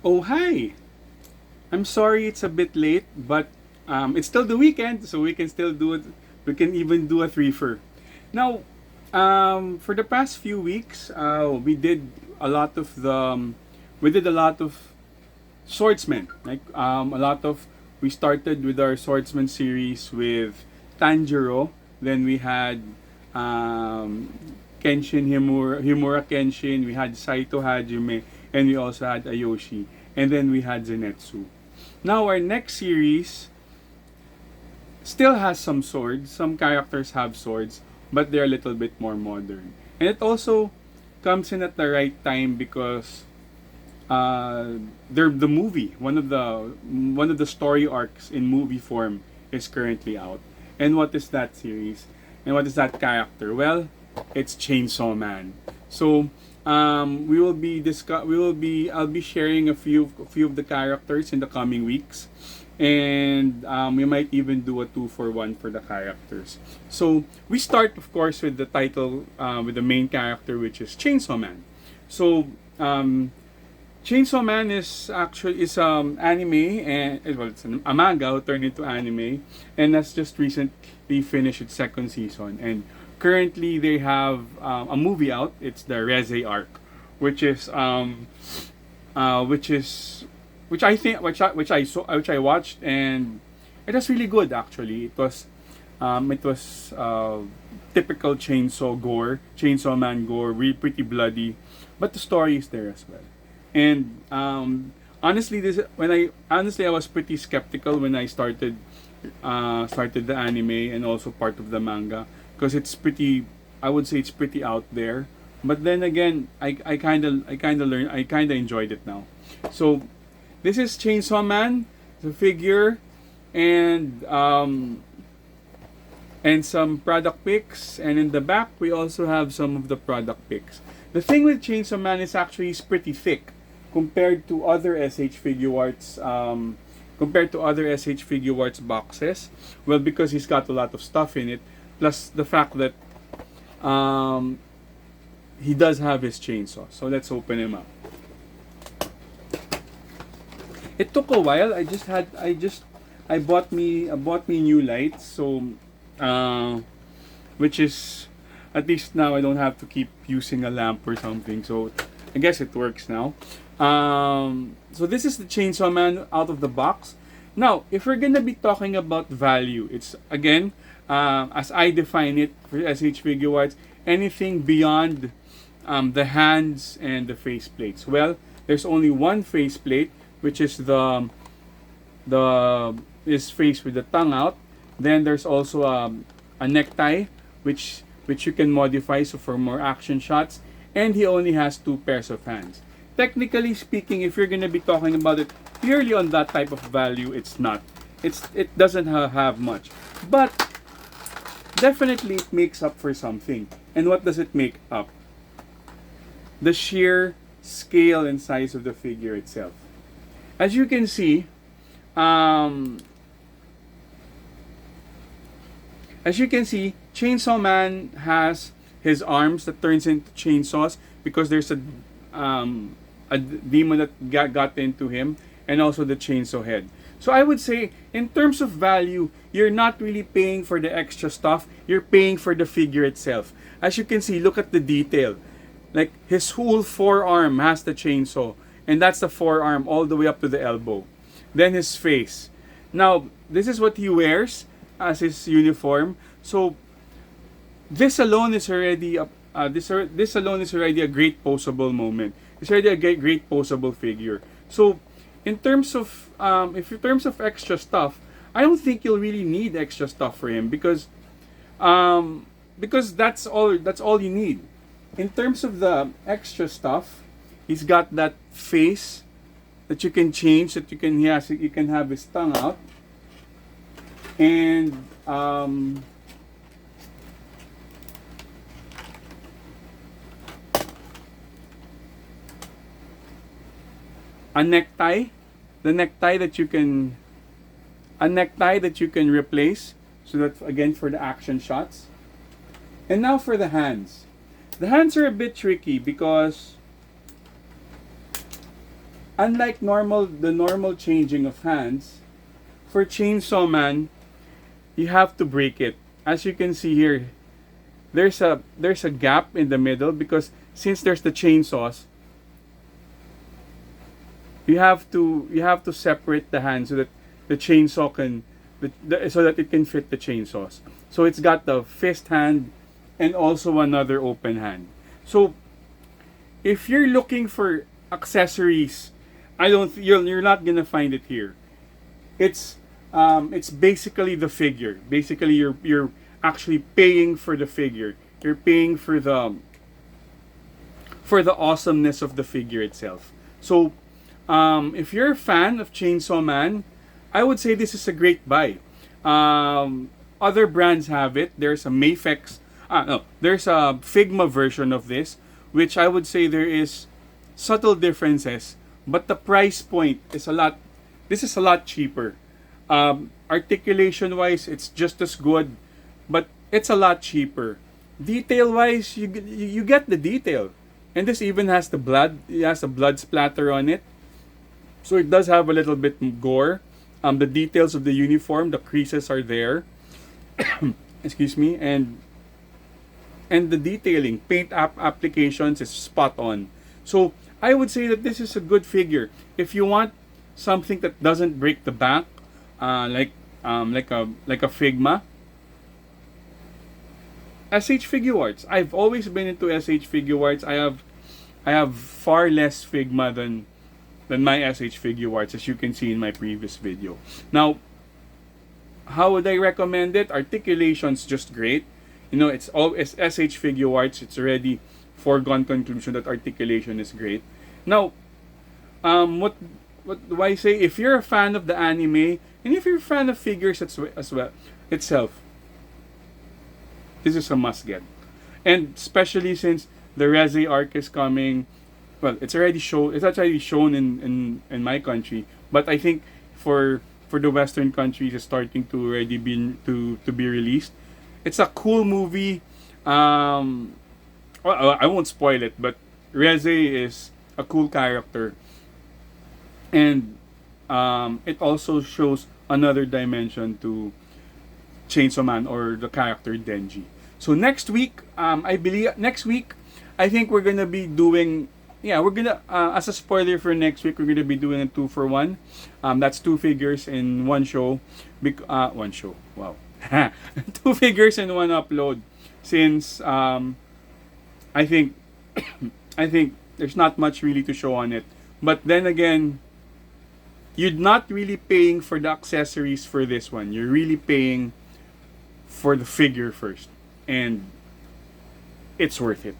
Oh, hi! I'm sorry it's a bit late, but it's still the weekend, so we can still do it. We can even do a threefer. Now, for the past few weeks, we did a lot of we did a lot of swordsmen. A lot of, we started with our swordsman series with Tanjiro. Then we had um, Himura Kenshin. We had Saito Hajime, and we also had Ayoshi, and then we had Zenetsu. Now our next series still has some swords. Some characters have swords, but they're a little bit more modern. And it also comes in at the right time because they're the movie. One of the story arcs in movie form is currently out. And what is that series? And what is that character? Well, it's Chainsaw Man. So we will be I'll be sharing a few of the characters in the coming weeks, and we might even do a 2-for-1 for the characters. So we start, of course, with the title, with the main character, which is Chainsaw Man. So Chainsaw Man is anime, and well, it's a manga who turned into anime, and that's just recently finished its second season. And currently they have a movie out. It's the Reze arc, which is which is which I saw, which I watched, and it was really good actually. It was typical Chainsaw Man gore, really pretty bloody, but the story is there as well. And honestly, I was pretty skeptical when I started the anime and also part of the manga, because I would say it's pretty out there. But then again, I kind of enjoyed it now. So this is Chainsaw Man, the figure, and some product pics. And in the back, we also have some of the product pics. The thing with Chainsaw Man is actually it's pretty thick compared to other SH Figuarts. Compared to other SH Figuarts boxes, well, because he's got a lot of stuff in it, plus the fact that he does have his chainsaw. So let's open him up. It took a while. I bought me new lights, so which is, at least now I don't have to keep using a lamp or something. So I guess it works now. So this is the Chainsaw Man out of the box. Now, if we're gonna be talking about value, it's again, as I define it for SH Figuarts, anything beyond the hands and the faceplates. Well, there's only one faceplate, which is this face with the tongue out. Then there's also a necktie, which you can modify so for more action shots. And he only has 2 pairs of hands. Technically speaking, if you're gonna be talking about it purely on that type of value, it's not. It doesn't have much, but definitely it makes up for something. And what does it make up? The sheer scale and size of the figure itself. As you can see, Chainsaw Man has his arms that turns into chainsaws because there's a demon that got into him, and also the chainsaw head. So I would say, in terms of value, you're not really paying for the extra stuff. You're paying for the figure itself. As you can see, look at the detail. Like his whole forearm has the chainsaw, and that's the forearm all the way up to the elbow. Then his face. Now, this is what he wears as his uniform. So this alone is already this alone is already a great posable moment. It's already a great posable figure. So in terms of extra stuff, I don't think you'll really need extra stuff for him because that's all you need. In terms of the extra stuff, he's got that face that you can change, that you can have his tongue out, and a necktie, a necktie that you can replace, so that again for the action shots. And now for the hands. The hands are a bit tricky because unlike the normal changing of hands, for Chainsaw Man, you have to break it. As you can see here, there's a gap in the middle because since there's the chainsaws, you have to separate the hand so that the chainsaw can so that it can fit the chainsaws. So it's got the fist hand and also another open hand. So if you're looking for accessories, you're not gonna find it here. It's basically the figure. Basically, you're actually paying for the figure. You're paying for the awesomeness of the figure itself. So, if you're a fan of Chainsaw Man, I would say this is a great buy. Other brands have it. There's a Mayfex. No, there's a Figma version of this, which I would say there is subtle differences, but the price point is a lot. This is a lot cheaper. Articulation wise, it's just as good, but it's a lot cheaper. Detail wise, you get the detail, and this even has the blood. It has a blood splatter on it, so it does have a little bit gore. The details of the uniform, the creases are there. Excuse me, and the detailing, paint applications is spot on. So I would say that this is a good figure. If you want something that doesn't break the bank, like a Figma, SH Figuarts. I've always been into SH Figuarts. I have far less Figma than my SH Figuarts, as you can see in my previous video. Now, how would I recommend it? Articulation's just great. It's SH Figuarts. It's already foregone conclusion that articulation is great. Now, what do I say? If you're a fan of the anime, and if you're a fan of figures as well itself, this is a must get. And especially since the Reze arc is coming, well, it's already shown. It's actually shown in my country, but I think for the Western countries, it's starting to already be released. It's a cool movie. Well, I won't spoil it, but Reze is a cool character, and it also shows another dimension to Chainsaw Man or the character Denji. So next week, I think we're gonna be doing. Yeah, we're gonna as a spoiler for next week, we're gonna be doing a 2-for-1. That's two figures in one show. One show. Wow, two figures in one upload. Since I think I think there's not much really to show on it. But then again, you're not really paying for the accessories for this one. You're really paying for the figure first, and it's worth it.